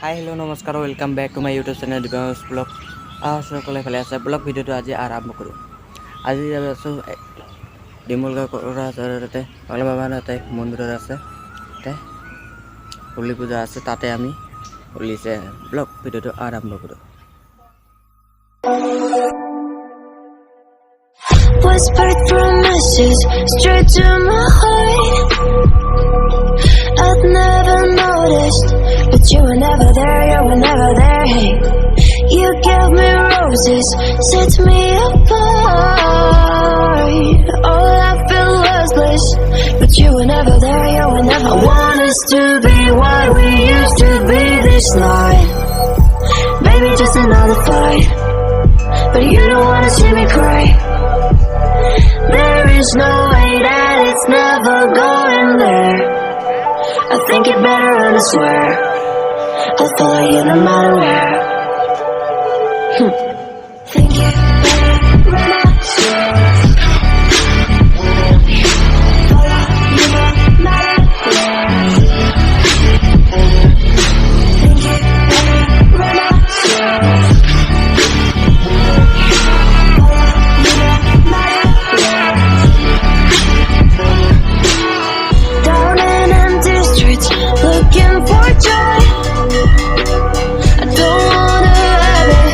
Hi, hello, namaskar, welcome back to my YouTube channel Dipangkor Blog. সকলে ভালে আছে blog ভিডিওটো আজি আৰম্ভ কৰোঁ। আজি যাই আছোঁ ডিমল গাঁও কোকৰাঝাৰতে পাগলা বাবাৰ তাতে মন্দিৰত আছে তাতে হোলী পূজা আছে তাতে আমি হোলীছে ব্লগ ভিডিওটো আৰম্ভ কৰোঁ। Whispered promises straight to my heart. I'd never noticed, but you were never there, you were never there. Hey, you gave me roses, set me apart. All I felt was bliss, but you were never there, you were never there. I want us to be what we used to be this night. Baby, just another fight, but you don't wanna see me cry. There is no way that it's never going there. I think it better and I swear I'll follow you no matter where. Think it better and I swear follow you no matter where. Think it better and I swear looking for joy. I don't wanna have it.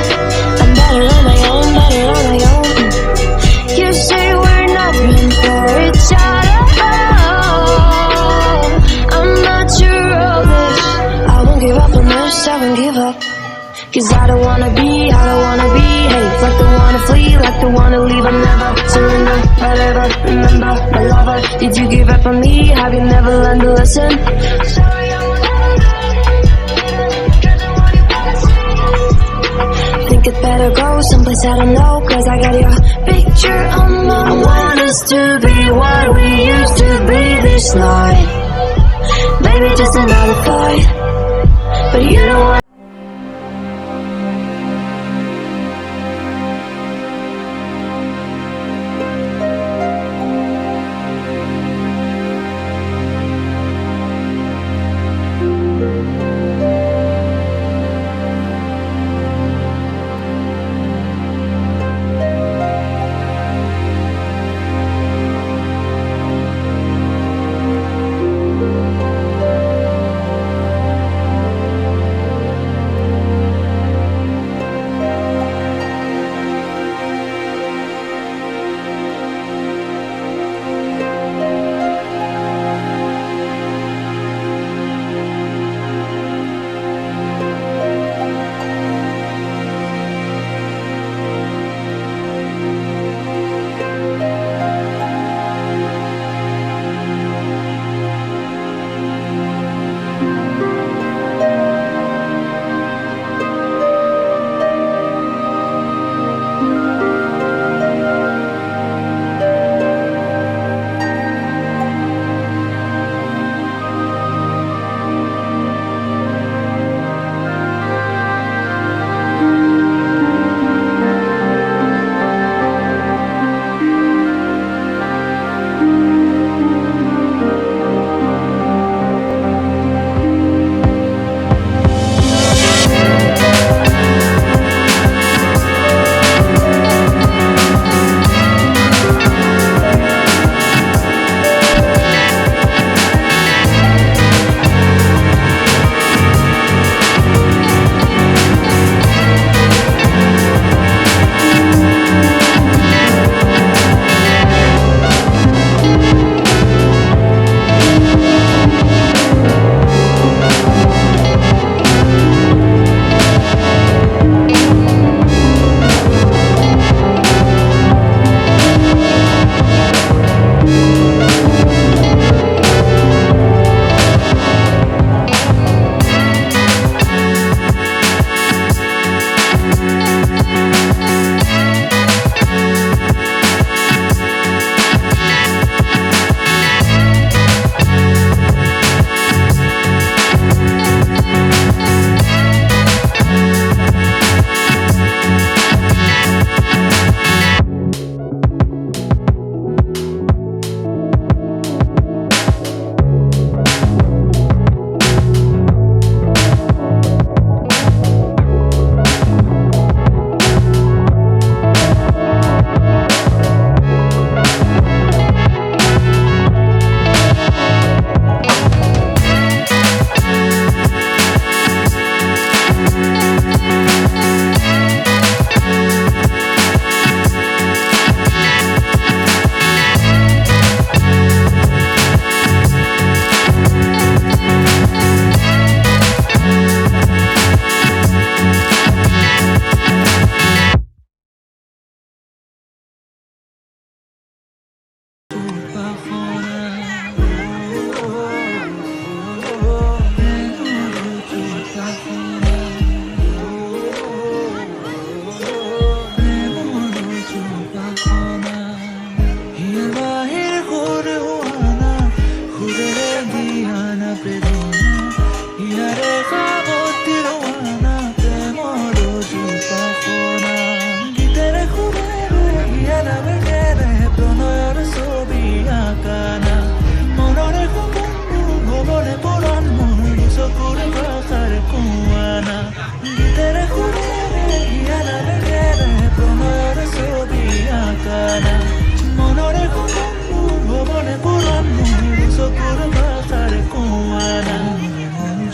I'm better on my own, better on my own. You say we're not meant for each other. I'm not sure of this. I won't give up on this, I won't give up. Cause I don't wanna be, hey, like the wanna flee, like the wanna leave. I'll never surrender, I'll ever remember my lover. Did you give up on me? Have you never learned a lesson? Sorry, I will never think it better go someplace I don't know. Cause I got your picture on my I want us to be what we used to be this night. Baby, just another fight, but you don't want.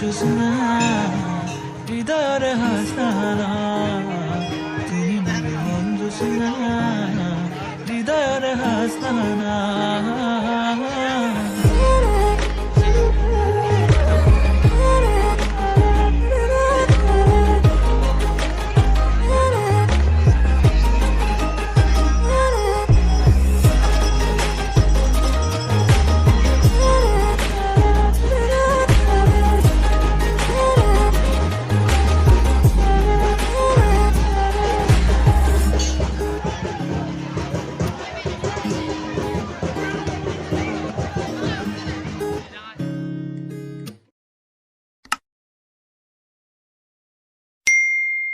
জোছনা হৃদয়রে হাসানা তুমি মোরে মন জোছনা হৃদয়রে হাসানা